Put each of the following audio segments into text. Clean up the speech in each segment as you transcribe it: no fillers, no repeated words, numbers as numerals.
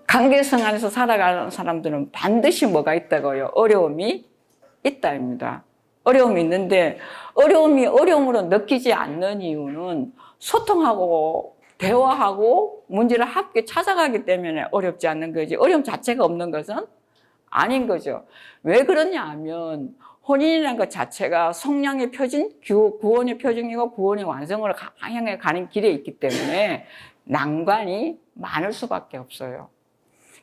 관계성 안에서 살아가는 사람들은 반드시 뭐가 있다고요? 어려움이 있다입니다. 어려움이 있는데 어려움이 어려움으로 느끼지 않는 이유는 소통하고 대화하고 문제를 함께 찾아가기 때문에 어렵지 않는 거지, 어려움 자체가 없는 것은 아닌 거죠. 왜 그러냐 하면 혼인이라는 것 자체가 성량의 표준, 구원의 표준이고 구원의 완성으로 향해 가는 길에 있기 때문에 난관이 많을 수밖에 없어요.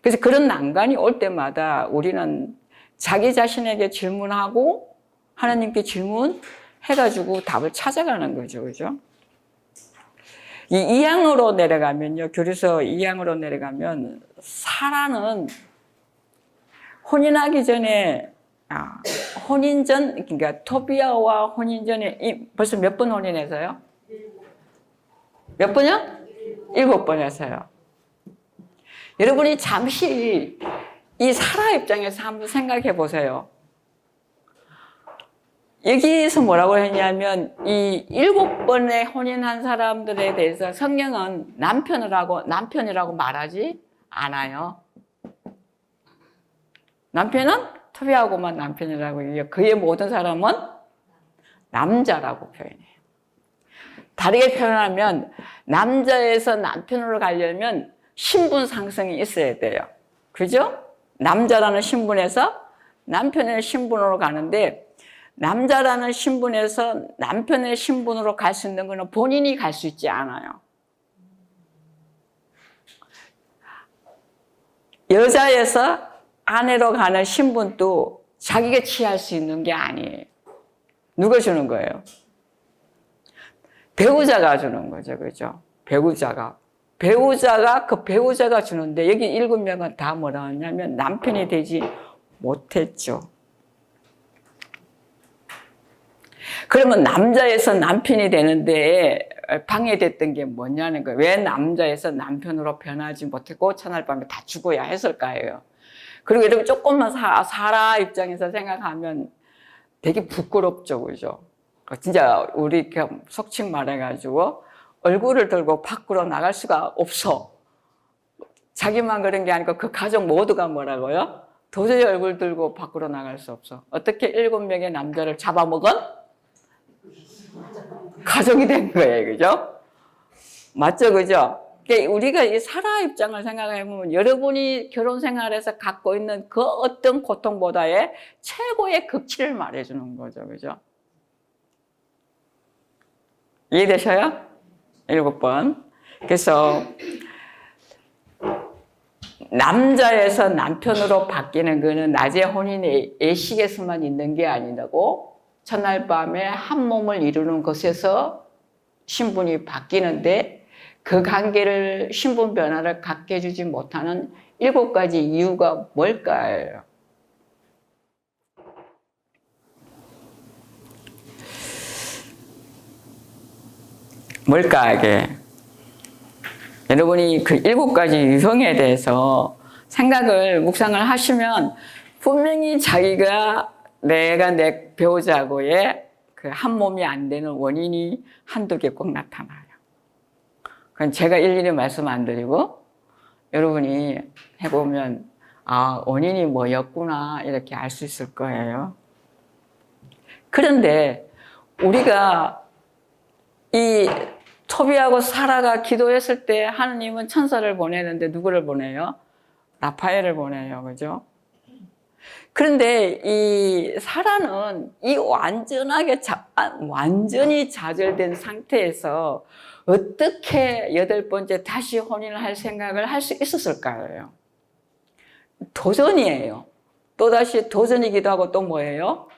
그래서 그런 난관이 올 때마다 우리는 자기 자신에게 질문하고 하나님께 질문해가지고 답을 찾아가는 거죠. 그죠? 이 2항으로 내려가면요. 교리서 2항으로 내려가면 사라는 혼인하기 전에 혼인 전, 그러니까 토비아와 혼인 전에 벌써 몇 번 혼인해서요? 몇 번이요? 7번 해서요. 여러분이 잠시 이 사라 입장에서 한번 생각해 보세요. 여기서 뭐라고 했냐면 이 7번의 혼인한 사람들에 대해서 성경은 남편이라고 말하지 않아요. 남편은 토비하고만 남편이라고 해요. 그의 모든 사람은 남자라고 표현해요. 다르게 표현하면 남자에서 남편으로 가려면 신분 상승이 있어야 돼요. 그죠? 남자라는 신분에서 남편의 신분으로 가는데 남자라는 신분에서 남편의 신분으로 갈 수 있는 것은 본인이 갈 수 있지 않아요. 여자에서 아내로 가는 신분도 자기가 취할 수 있는 게 아니에요. 누가 주는 거예요? 배우자가 주는 거죠. 그죠? 배우자가 그 배우자가 주는데 여기 7명은 다 뭐라 하냐면 남편이 되지 못했죠. 그러면 남자에서 남편이 되는데 방해됐던 게 뭐냐는 거예요. 왜 남자에서 남편으로 변하지 못했고 첫날밤에 다 죽어야 했을까요? 그리고 여러분 조금만 사라 입장에서 생각하면 되게 부끄럽죠. 그죠? 진짜 우리 속칭 말해가지고 얼굴을 들고 밖으로 나갈 수가 없어. 자기만 그런 게 아니고 그 가족 모두가 뭐라고요? 도저히 얼굴 들고 밖으로 나갈 수 없어. 어떻게 7명의 남자를 잡아먹은? 가족이 된 거예요. 그죠? 맞죠? 그죠? 우리가 이 사라 입장을 생각해보면 여러분이 결혼 생활에서 갖고 있는 그 어떤 고통보다의 최고의 극치를 말해주는 거죠. 그죠? 이해되셔요? 7번. 그래서 남자에서 남편으로 바뀌는 거는 낮에 혼인의 예식에서만 있는 게 아니라고 첫날 밤에 한 몸을 이루는 것에서 신분이 바뀌는데 그 관계를 신분 변화를 갖게 해주지 못하는 7가지 이유가 뭘까요? 뭘까 이게? 여러분이 그 7가지 유형에 대해서 묵상을 하시면 분명히 내가 내 배우자하고의 그 한 몸이 안 되는 원인이 한두 개 꼭 나타나요. 그건 제가 일일이 말씀 안 드리고 여러분이 해보면 원인이 뭐였구나 이렇게 알 수 있을 거예요. 그런데 우리가 이 토비하고 사라가 기도했을 때 하느님은 천사를 보내는데 누구를 보내요? 라파엘을 보내요. 그죠? 그런데 이 사라는 이 완전히 좌절된 상태에서 어떻게 8번째 다시 혼인을 할 생각을 할 수 있었을까요? 도전이에요. 또다시 도전이기도 하고 또 뭐예요?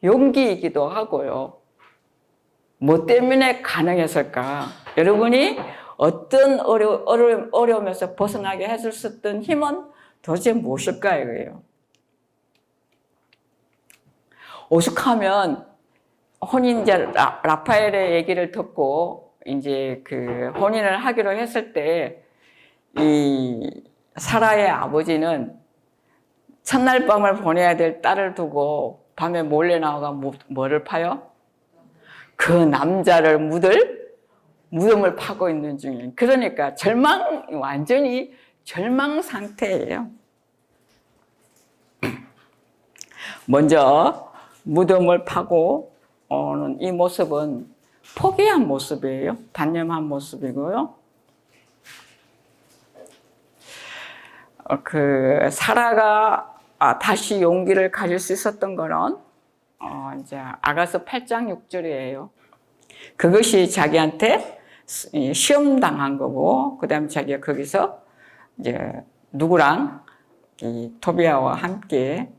용기이기도 하고요. 뭐 때문에 가능했을까? 여러분이 어떤 어려움에서 벗어나게 해줄 수 있던 힘은 도대체 무엇일까요? 오죽하면 혼인자 라파엘의 얘기를 듣고 이제 그 혼인을 하기로 했을 때 이 사라의 아버지는 첫날 밤을 보내야 될 딸을 두고 밤에 몰래 나와가 뭐를 파요? 그 남자를 무덤을 파고 있는 중이에요. 그러니까 완전히 절망 상태예요. 먼저 무덤을 파고 오는 이 모습은 포기한 모습이에요. 단념한 모습이고요. 사라가 다시 용기를 가질 수 있었던 거는 이제 아가서 8장 6절이에요. 그것이 자기한테 시험 당한 거고, 그다음에 자기가 거기서 이제 누구랑 이 토비아와 함께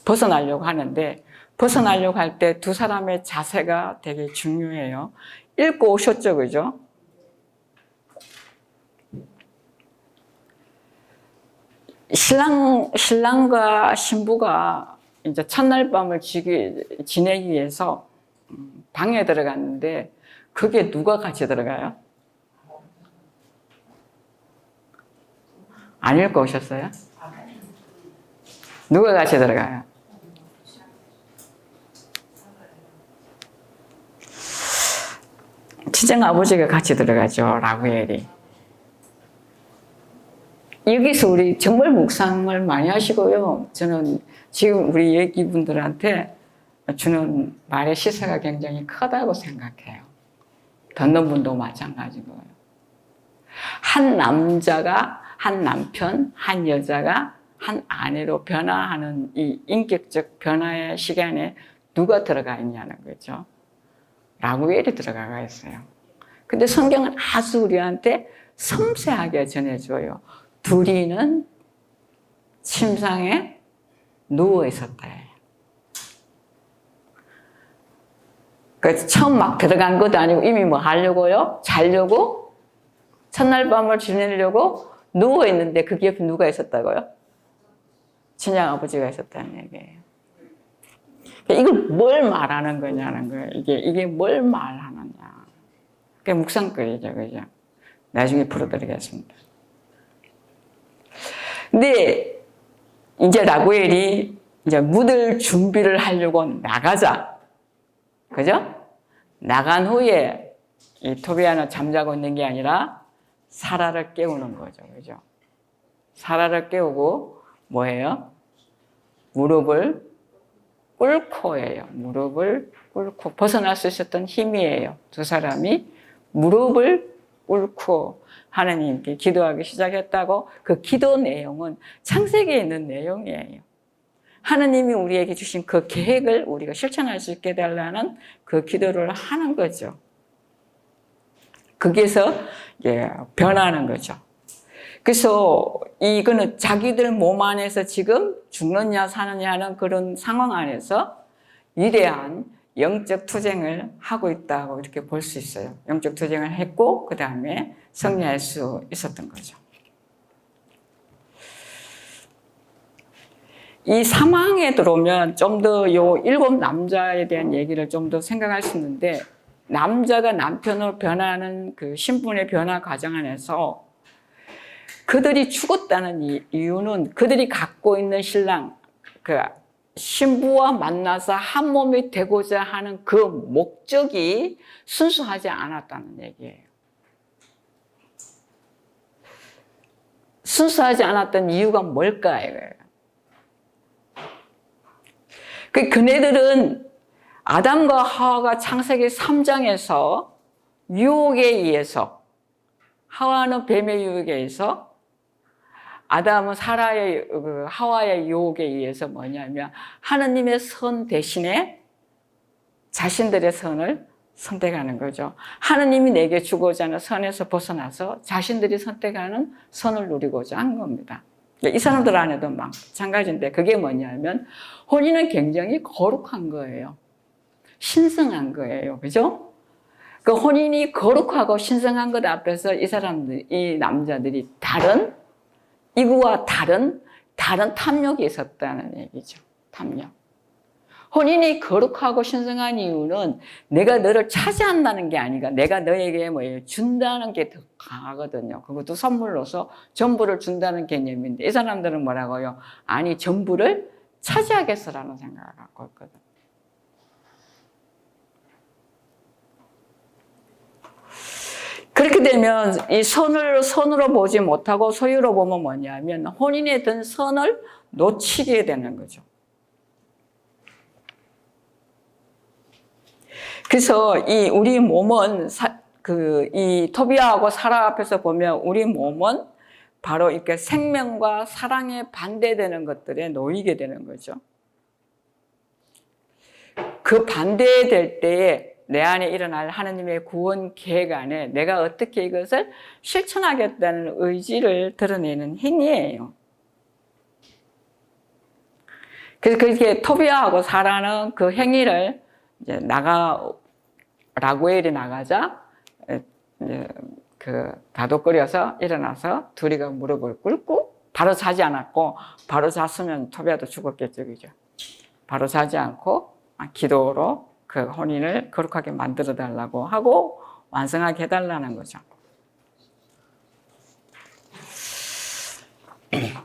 벗어나려고 하는데, 벗어나려고 할 때 두 사람의 자세가 되게 중요해요. 읽고 오셨죠, 그죠? 신랑과 신부가 이제 첫날 밤을 지내기 위해서 방에 들어갔는데, 그게 누가 같이 들어가요? 안 읽고 오셨어요? 누가 같이 들어가요? 친정 아버지가 같이 들어가죠, 라구엘이. 여기서 우리 정말 묵상을 많이 하시고요. 저는 지금 우리 얘기분들한테 주는 말의 시사가 굉장히 크다고 생각해요. 듣는 분도 마찬가지고요. 한 남자가, 한 남편, 한 여자가 한 아내로 변화하는 이 인격적 변화의 시간에 누가 들어가 있냐는 거죠. 라구엘이 들어가 있어요. 근데 성경은 아주 우리한테 섬세하게 전해줘요. 둘이는 침상에 누워 있었다. 그래서 처음 막 들어간 것도 아니고 이미 뭐 하려고요? 자려고? 첫날 밤을 지내려고 누워 있는데 그 옆에 누가 있었다고요? 친정 아버지가 있었다는 얘기예요. 이걸 뭘 말하는 거냐는 거예요. 이게 뭘 말하느냐. 그게 묵상거리죠, 그죠? 나중에 풀어드리겠습니다. 근데 이제 라구엘이 이제 묻을 준비를 하려고 나가자. 그죠? 나간 후에 이 토비아는 잠자고 있는 게 아니라 사라를 깨우는 거죠. 그죠? 사라를 깨우고 뭐예요? 무릎을 꿇고예요. 무릎을 꿇고 벗어날 수 있었던 힘이에요. 두 사람이 무릎을 꿇고 하나님께 기도하기 시작했다고. 그 기도 내용은 창세기에 있는 내용이에요. 하나님이 우리에게 주신 그 계획을 우리가 실천할 수 있게 달라는 그 기도를 하는 거죠. 거기에서 변하는 거죠. 그래서 이거는 자기들 몸 안에서 지금 죽느냐 사느냐 하는 그런 상황 안에서 위대한 영적 투쟁을 하고 있다고 이렇게 볼 수 있어요. 영적 투쟁을 했고 그 다음에 승리할 수 있었던 거죠. 이 사망에 들어오면 좀 더 요 7 남자에 대한 얘기를 좀 더 생각할 수 있는데, 남자가 남편으로 변하는 그 신분의 변화 과정 안에서 그들이 죽었다는 이유는 그들이 갖고 있는 신랑, 그 신부와 만나서 한 몸이 되고자 하는 그 목적이 순수하지 않았다는 얘기예요. 순수하지 않았던 이유가 뭘까요? 그네들은 아담과 하와가 창세기 3장에서 유혹에 의해서, 하와는 뱀의 유혹에 의해서, 아담은 하와의 유혹에 의해서 뭐냐면 하나님의 선 대신에 자신들의 선을 선택하는 거죠. 하나님이 내게 주고자 하는 선에서 벗어나서 자신들이 선택하는 선을 누리고자 한 겁니다. 이 사람들 안에도 마찬가지인데, 그게 뭐냐면 혼인은 굉장히 거룩한 거예요. 신성한 거예요. 그죠? 그 혼인이 거룩하고 신성한 것 앞에서 이 남자들이 이구와 다른 탐욕이 있었다는 얘기죠. 탐욕. 혼인이 거룩하고 신성한 이유는 내가 너를 차지한다는 게 아니라 내가 너에게 준다는 게 더 강하거든요. 그것도 선물로서 전부를 준다는 개념인데, 이 사람들은 뭐라고요? 아니, 전부를 차지하겠어라는 생각을 갖고 있거든. 그렇게 되면 이 선으로 보지 못하고 소유로 보면 뭐냐면 혼인에 든 선을 놓치게 되는 거죠. 그래서 이 우리 몸은 이 토비아하고 사라 앞에서 보면 우리 몸은 바로 이렇게 생명과 사랑에 반대되는 것들에 놓이게 되는 거죠. 그 반대될 때에 내 안에 일어날 하나님의 구원 계획 안에 내가 어떻게 이것을 실천하겠다는 의지를 드러내는 행위예요. 그래서 그렇게 토비아하고 사라는 그 행위를 이제 라구엘이 나가자 이제 그 다독거려서 일어나서 둘이가 무릎을 꿇고 바로 자지 않았고, 바로 잤으면 토비아도 죽었겠죠, 그죠? 바로 자지 않고 기도로 그 혼인을 거룩하게 만들어 달라고 하고 완성하게 해달라는 거죠.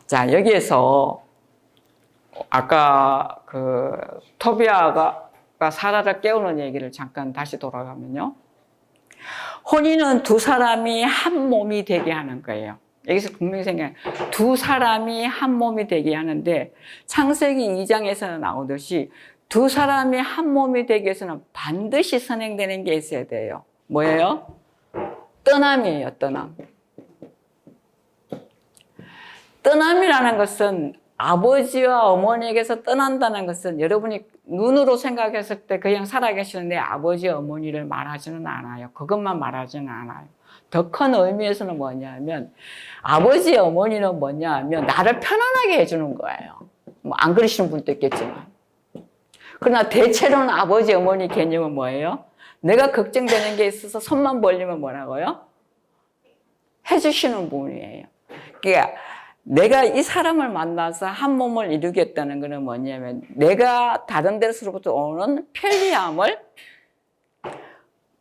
자, 여기에서 아까 그 토비아가 사라를 깨우는 얘기를 잠깐 다시 돌아가면요. 혼인은 두 사람이 한 몸이 되게 하는 거예요. 여기서 분명히 생각해요. 두 사람이 한 몸이 되게 하는데 창세기 2장에서 나오듯이 두 사람이 한 몸이 되기 위해서는 반드시 선행되는 게 있어야 돼요. 뭐예요? 떠남이에요, 떠남. 떠남이라는 것은 아버지와 어머니에게서 떠난다는 것은 여러분이 눈으로 생각했을 때 그냥 살아계시는 내 아버지, 어머니를 말하지는 않아요. 그것만 말하지는 않아요. 더 큰 의미에서는 뭐냐면 아버지, 어머니는 뭐냐면 나를 편안하게 해주는 거예요. 뭐 안 그러시는 분도 있겠지만. 그러나 대체로는 아버지, 어머니 개념은 뭐예요? 내가 걱정되는 게 있어서 손만 벌리면 뭐라고요? 해주시는 분이에요. 그러니까 내가 이 사람을 만나서 한 몸을 이루겠다는 것은 뭐냐면 내가 다른 데서부터 오는 편리함을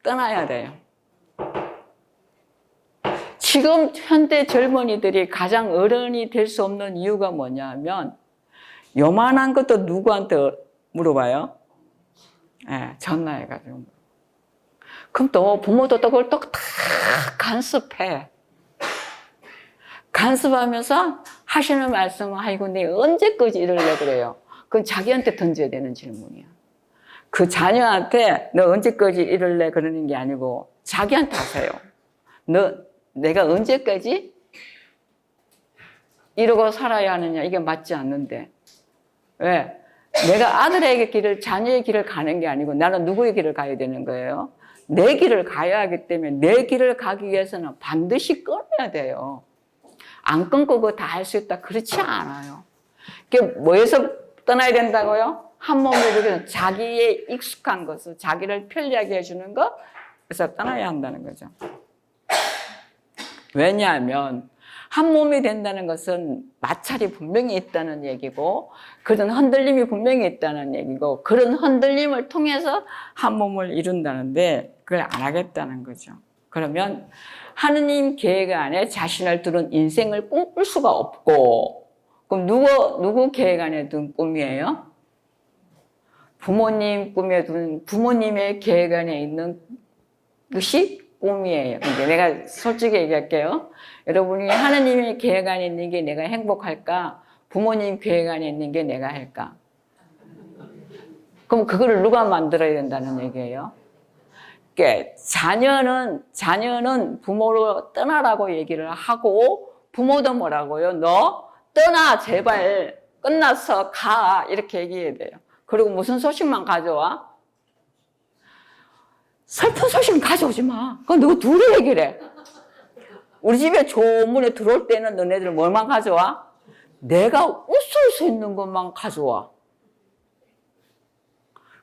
떠나야 돼요. 지금 현대 젊은이들이 가장 어른이 될 수 없는 이유가 뭐냐면 요만한 것도 누구한테 물어봐요? 예, 전화해가지고. 그럼 또 부모도 또 그걸 또 다 간섭해. 간섭하면서 하시는 말씀은 아이고 내 언제까지 이럴래 그래요. 그건 자기한테 던져야 되는 질문이야. 그 자녀한테 너 언제까지 이럴래 그러는 게 아니고 자기한테 하세요. 내가 언제까지 이러고 살아야 하느냐, 이게 맞지 않는데. 왜? 내가 아들의 길을, 자녀의 길을 가는 게 아니고 나는 누구의 길을 가야 되는 거예요? 내 길을 가야 하기 때문에 내 길을 가기 위해서는 반드시 끊어야 돼요. 안 끊고 그거 다 할 수 있다? 그렇지 않아요. 그게 뭐에서 떠나야 된다고요? 한 몸으로 자기의 익숙한 것을, 자기를 편리하게 해주는 것에서 떠나야 한다는 거죠. 왜냐하면 한 몸이 된다는 것은 마찰이 분명히 있다는 얘기고 그런 흔들림이 분명히 있다는 얘기고 그런 흔들림을 통해서 한 몸을 이룬다는데 그걸 안 하겠다는 거죠. 그러면 하느님 계획 안에 자신을 두는 인생을 꿈꿀 수가 없고, 그럼 누구 계획 안에 둔 꿈이에요? 부모님 꿈에 둔, 부모님의 계획 안에 있는 것이 꿈이에요. 근데 내가 솔직히 얘기할게요. 여러분이 하느님의 계획 안에 있는 게 내가 행복할까? 부모님 계획 안에 있는 게 내가 할까? 그럼 그거를 누가 만들어야 된다는 얘기예요? 그러니까 자녀는 부모로 떠나라고 얘기를 하고 부모도 뭐라고요? 너 떠나 제발 끝났어 가 이렇게 얘기해야 돼요. 그리고 무슨 소식만 가져와? 슬픈 소식은 가져오지 마. 그건 누구 둘이 얘기를 해. 우리 집에 조문에 들어올 때는 너네들 뭘만 가져와? 내가 웃을 수 있는 것만 가져와.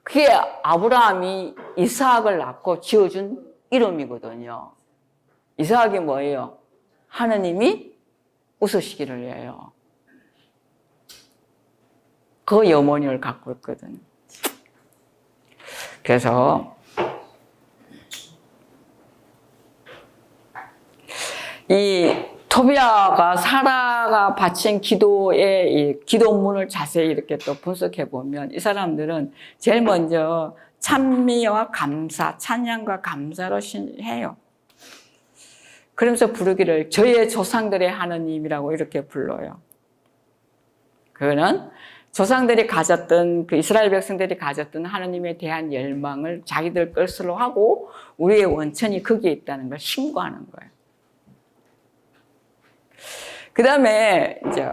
그게 아브라함이 이삭을 낳고 지어준 이름이거든요. 이삭이 뭐예요? 하느님이 웃으시기를 해요. 그 염원을 갖고 있거든요. 그래서 이 토비아가 사라가 바친 기도의 이 기도문을 자세히 이렇게 또 분석해 보면 이 사람들은 제일 먼저 찬미와 감사, 찬양과 감사로 해요. 그러면서 부르기를 저의 조상들의 하느님이라고 이렇게 불러요. 그거는 조상들이 가졌던, 그 이스라엘 백성들이 가졌던 하느님에 대한 열망을 자기들 것으로 하고 우리의 원천이 거기에 있다는 걸 신고하는 거예요. 그 다음에 이제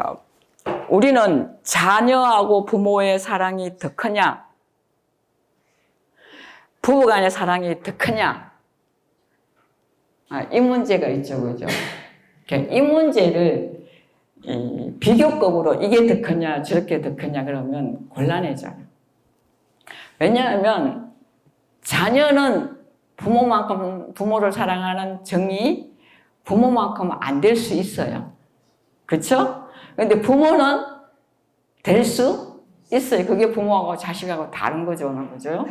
우리는 자녀하고 부모의 사랑이 더 크냐, 부부간의 사랑이 더 크냐, 이 문제가 있죠, 그죠? 이 문제를 비교급으로 이게 더 크냐 저렇게 더 크냐 그러면 곤란해져요. 왜냐하면 자녀는 부모를 사랑하는 정이 부모만큼 안 될 수 있어요. 그렇죠? 그런데 부모는 될 수 있어요. 그게 부모하고 자식하고 다른 거죠, 그죠?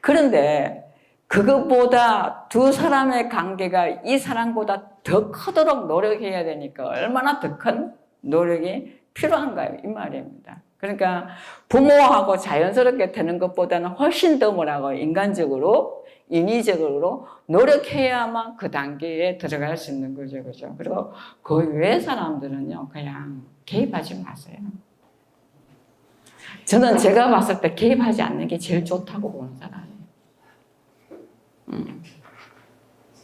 그런데 그것보다 두 사람의 관계가 이 사랑보다 더 크도록 노력해야 되니까 얼마나 더 큰 노력이 필요한가요? 이 말입니다. 그러니까 부모하고 자연스럽게 되는 것보다는 훨씬 더 뭐라고 인간적으로, 인위적으로 노력해야만 그 단계에 들어갈 수 있는 거죠. 그죠? 그리고 그 외 사람들은요, 그냥 개입하지 마세요. 저는 제가 봤을 때 개입하지 않는 게 제일 좋다고 보는 사람이에요.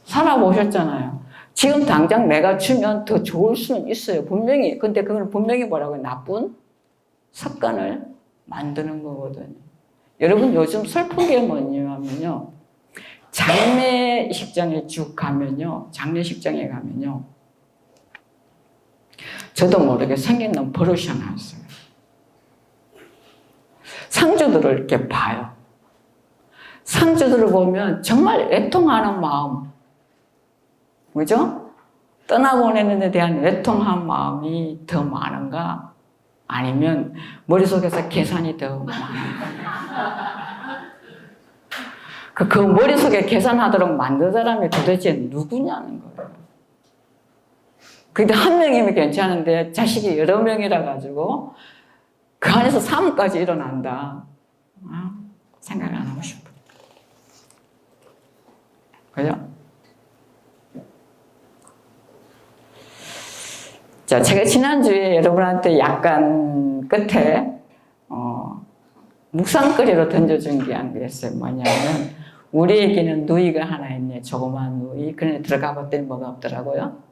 살아보셨잖아요. 지금 당장 내가 주면 더 좋을 수는 있어요. 분명히. 근데 그건 분명히 뭐라고요? 나쁜 습관을 만드는 거거든요. 여러분 요즘 슬픈 게 뭐냐면요. 장례식장에 쭉 가면요. 장례식장에 가면요. 저도 모르게 생긴 놈 버릇이 하나 있어요. 상주들을 이렇게 봐요. 상주들을 보면 정말 애통하는 마음, 그죠? 떠나보내는 데 대한 애통한 마음이 더 많은가? 아니면 머릿속에서 계산이 더 많은가? 그 머릿속에 계산하도록 만든 사람이 도대체 누구냐는 거예요. 근데 한 명이면 괜찮은데 자식이 여러 명이라 가지고 그 안에서 싸움까지 일어난다. 생각 안 하고 싶어. 그죠? 자, 제가 지난주에 여러분한테 약간 끝에 묵상거리로 던져준 게 안 그랬어요. 뭐냐면 우리에게는 누이가 하나 있네. 조그만 누이. 그런데 들어가 봤더니 뭐가 없더라고요?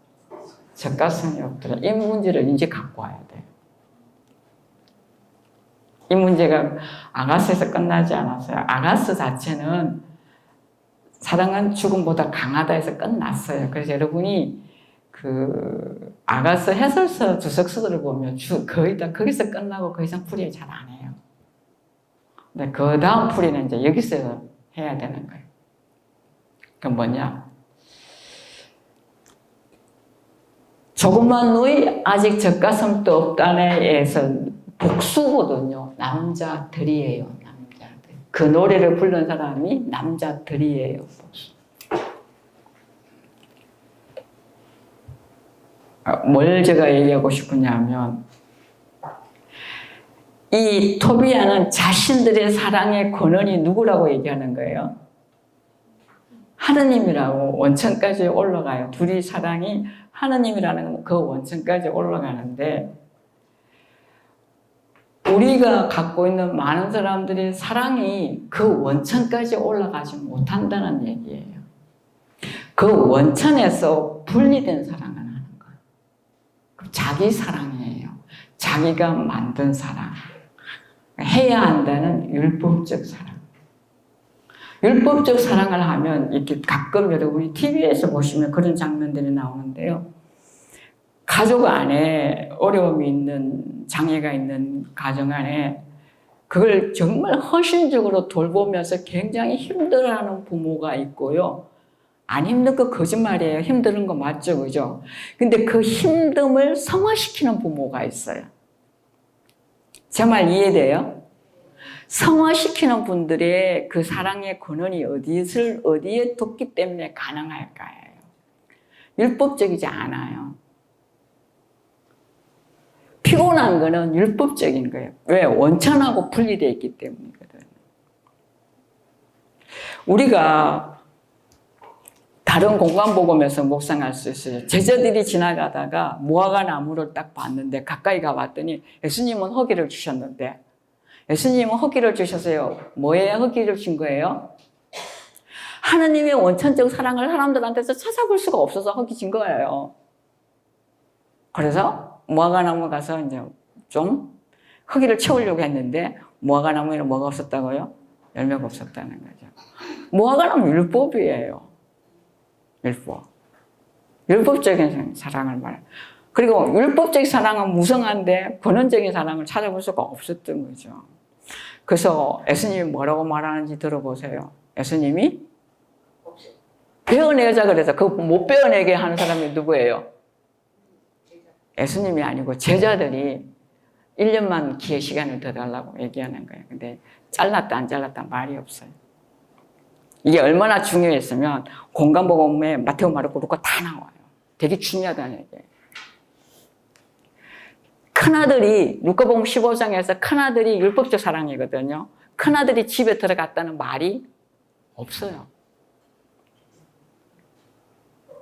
젖가슴이 없더라. 이 문제를 이제 갖고 와야 돼요. 이 문제가 아가스에서 끝나지 않았어요. 아가스 자체는 사랑은 죽음보다 강하다 해서 끝났어요. 그래서 여러분이 그 아가스 해설서 주석서들을 보면 거의 다 거기서 끝나고 그 이상 풀이 잘 안 해요. 근데 그 다음 풀이는 이제 여기서 해야 되는 거예요. 그 뭐냐? 조그만 누이 아직 젖가슴도 없다네에서 복수거든요. 남자들이에요. 남자들. 그 노래를 부른 사람이 남자들이에요. 복수. 뭘 제가 얘기하고 싶으냐면 이 토비아는 자신들의 사랑의 근원이 누구라고 얘기하는 거예요? 하느님이라고 원천까지 올라가요. 둘이 사랑이 하느님이라는 그 원천까지 올라가는데 우리가 갖고 있는 많은 사람들의 사랑이 그 원천까지 올라가지 못한다는 얘기예요. 그 원천에서 분리된 사랑을 하는 거예요. 자기 사랑이에요. 자기가 만든 사랑. 해야 한다는 율법적 사랑. 율법적 사랑을 하면 이렇게 가끔 여러분이 TV에서 보시면 그런 장면들이 나오는데요. 가족 안에 어려움이 있는, 장애가 있는 가정 안에 그걸 정말 헌신적으로 돌보면서 굉장히 힘들어하는 부모가 있고요. 안 힘든 거 거짓말이에요. 힘든 거 맞죠, 그죠? 근데 그 힘듦을 성화시키는 부모가 있어요. 제 말 이해돼요? 성화시키는 분들의 그 사랑의 근원이 어디에 뒀기 때문에 가능할까요? 율법적이지 않아요. 피곤한 거는 율법적인 거예요. 왜? 원천하고 분리되어 있기 때문이거든요. 우리가 다 다른 공간복음에서 묵상할 수 있어요. 제자들이 지나가다가 무화과 나무를 딱 봤는데 가까이 가봤더니 예수님은 허기를 주셨는데 예수님은 허기를 주셨어요. 뭐에 허기를 준 거예요? 하나님의 원천적 사랑을 사람들한테서 찾아볼 수가 없어서 허기 진 거예요. 그래서 무화과 나무 가서 이제 좀 허기를 채우려고 했는데 무화과 나무에는 뭐가 없었다고요? 열매가 없었다는 거죠. 무화과 나무 율법이에요. 율법. 율법적인 사랑을 말해요. 그리고 율법적인 사랑은 무성한데 권원적인 사랑을 찾아볼 수가 없었던 거죠. 그래서 예수님이 뭐라고 말하는지 들어보세요. 예수님이 배워내자 그래서 그 못 배워내게 하는 사람이 누구예요? 예수님이 아니고 제자들이 1년만 기회 시간을 더 달라고 얘기하는 거예요. 근데 잘랐다 안 잘랐다 말이 없어요. 이게 얼마나 중요했으면 공간복음에 마테오, 마르코, 루카 다 나와요. 되게 중요하다는 얘기예요. 큰아들이 루카복음 15장에서 큰아들이 율법적 사랑이거든요. 큰아들이 집에 들어갔다는 말이 없어요.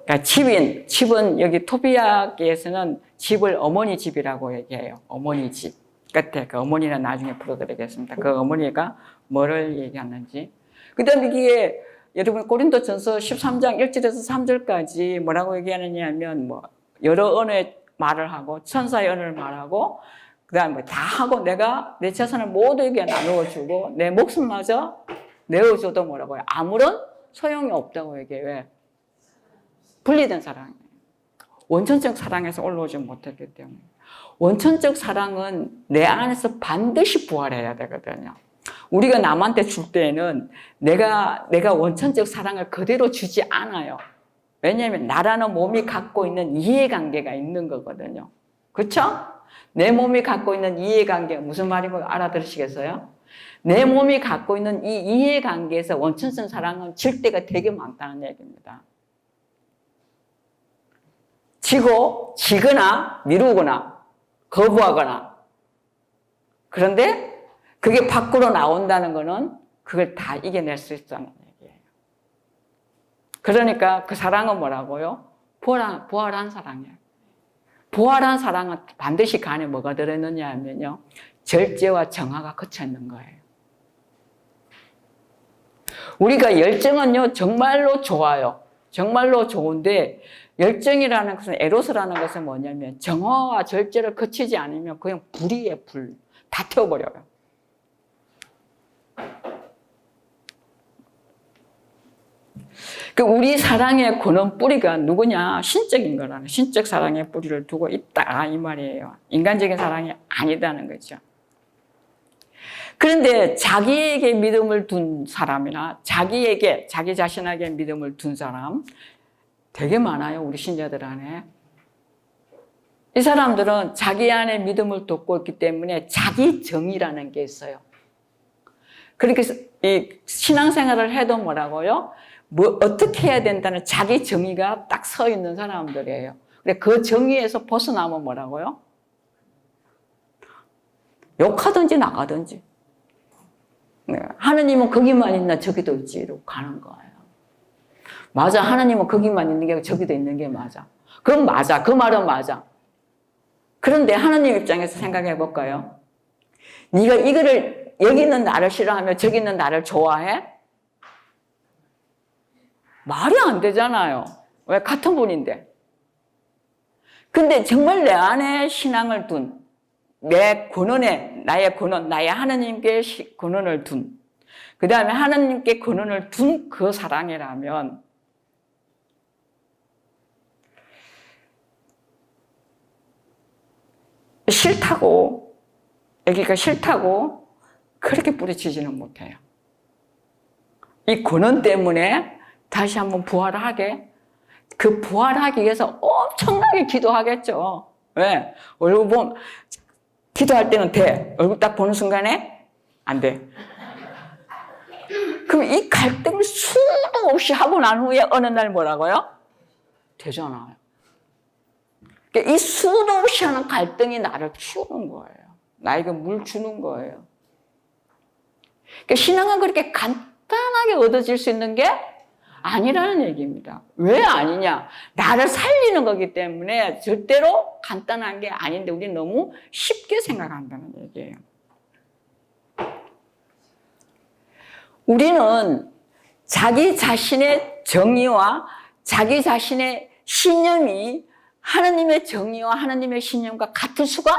그러니까 집은 여기 토비아에서는 집을 어머니 집이라고 얘기해요. 어머니 집. 끝에 그 어머니는 나중에 풀어드리겠습니다. 그 어머니가 뭐를 얘기하는지. 그 다음에 이게 여러분 고린도전서 13장 1절에서 3절까지 뭐라고 얘기하느냐 하면 뭐 여러 언어의 말을 하고 천사의 언어를 말하고 그 다음에 다 하고 내가 내 재산을 모두에게 나누어주고 내 목숨마저 내어줘도 뭐라고요? 아무런 소용이 없다고 얘기해요. 왜? 분리된 사랑이에요. 원천적 사랑에서 올라오지 못했기 때문에. 원천적 사랑은 내 안에서 반드시 부활해야 되거든요. 우리가 남한테 줄 때에는 내가 원천적 사랑을 그대로 주지 않아요. 왜냐하면 나라는 몸이 갖고 있는 이해관계가 있는 거거든요. 그렇죠? 내 몸이 갖고 있는 이해관계가 무슨 말인지 알아들으시겠어요? 내 몸이 갖고 있는 이 이해관계에서 원천적 사랑은 질 때가 되게 많다는 얘기입니다. 지거나 미루거나 거부하거나. 그런데 그게 밖으로 나온다는 거는 그걸 다 이겨낼 수 있다는 얘기예요. 그러니까 그 사랑은 뭐라고요? 부활한 사랑이에요. 부활한 사랑은 반드시 그 안에 뭐가 들어있느냐 하면요. 절제와 정화가 거쳐 있는 거예요. 우리가 열정은요, 정말로 좋아요. 정말로 좋은데, 열정이라는 것은, 에로스라는 것은 뭐냐면, 정화와 절제를 거치지 않으면 그냥 불이에요, 불. 다 태워버려요. 우리 사랑의 근원 뿌리가 누구냐? 신적인 거라는, 신적 사랑의 뿌리를 두고 있다, 이 말이에요. 인간적인 사랑이 아니다는 거죠. 그런데 자기에게 믿음을 둔 사람이나 자기 자신에게 믿음을 둔 사람 되게 많아요, 우리 신자들 안에. 이 사람들은 자기 안에 믿음을 뒀고 있기 때문에 자기 정의라는 게 있어요. 그렇게 이 신앙생활을 해도 뭐라고요? 어떻게 해야 된다는 자기 정의가 딱 서 있는 사람들이에요. 근데 그 정의에서 벗어나면 뭐라고요? 욕하든지 나가든지. 네. 하느님은 거기만 있나 저기도 있지 이러고 가는 거예요. 맞아. 하나님은 거기만 있는 게 저기도 있는 게 맞아. 그럼 맞아. 그 말은 맞아. 그런데 하나님 입장에서 생각해 볼까요? 네가 이거를 여기 있는 나를 싫어하며 저기 있는 나를 좋아해? 말이 안 되잖아요. 왜? 같은 분인데. 근데 정말 내 안에 신앙을 둔, 내 근원에, 나의 근원, 나의 하나님께 근원을 둔, 그 다음에 하나님께 근원을 둔 그 사랑이라면 싫다고, 여기가 싫다고 그렇게 뿌리치지는 못해요. 이 근원 때문에 다시 한번 부활하게, 그 부활하기 위해서 엄청나게 기도하겠죠. 왜? 얼굴 보면, 기도할 때는 돼. 얼굴 딱 보는 순간에 안 돼. 그럼 이 갈등을 수도 없이 하고 난 후에 어느 날 뭐라고요? 되잖아요. 그러니까 이 수도 없이 하는 갈등이 나를 키우는 거예요. 나에게 물 주는 거예요. 그러니까 신앙은 그렇게 간단하게 얻어질 수 있는 게 아니라는 얘기입니다. 왜 아니냐? 나를 살리는 거기 때문에 절대로 간단한 게 아닌데 우리는 너무 쉽게 생각한다는 얘기예요. 우리는 자기 자신의 정의와 자기 자신의 신념이 하나님의 정의와 하나님의 신념과 같을 수가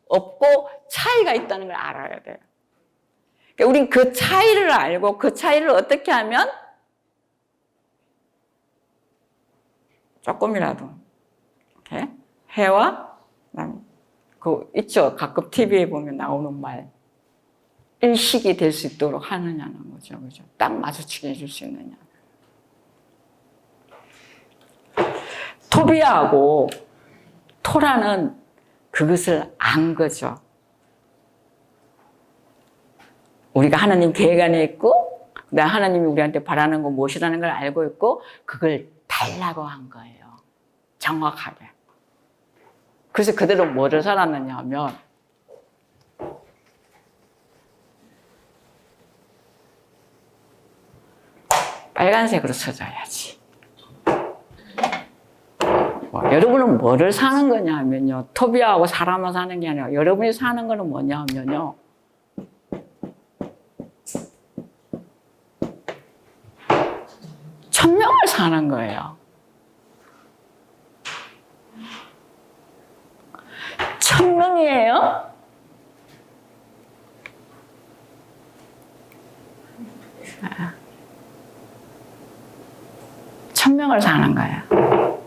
없고 차이가 있다는 걸 알아야 돼요. 그러니까 우린 그 차이를 알고 그 차이를 어떻게 하면 조금이라도 이렇게 해와 그 있죠. 가끔 TV에 보면 나오는 말 일식이 될 수 있도록 하느냐는 거죠. 그죠? 딱 마주치게 해줄 수 있느냐. 토비아하고 토라는 그것을 안 거죠. 우리가 하나님 계획 안에 있고, 하나님이 우리한테 바라는 건 무엇이라는 걸 알고 있고, 그걸 달라고 한 거예요. 정확하게. 그래서 그대로 뭐를 살았느냐 하면, 빨간색으로 써줘야지. 여러분은 뭐를 사는 거냐 하면요. 토비아하고 사람을 사는 게 아니라 여러분이 사는 거는 뭐냐 하면요. 천명을 사는 거예요. 천명이에요? 천명을 사는 거예요.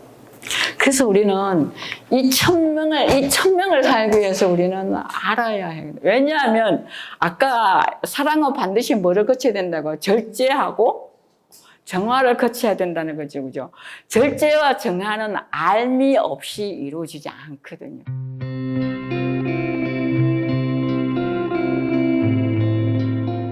그래서 우리는 이 천명을 살기 위해서 우리는 알아야 해요. 왜냐하면 아까 사랑은 반드시 뭐를 거쳐야 된다고? 절제하고 정화를 거쳐야 된다는 거죠. 그죠? 절제와 정화는 알미 없이 이루어지지 않거든요.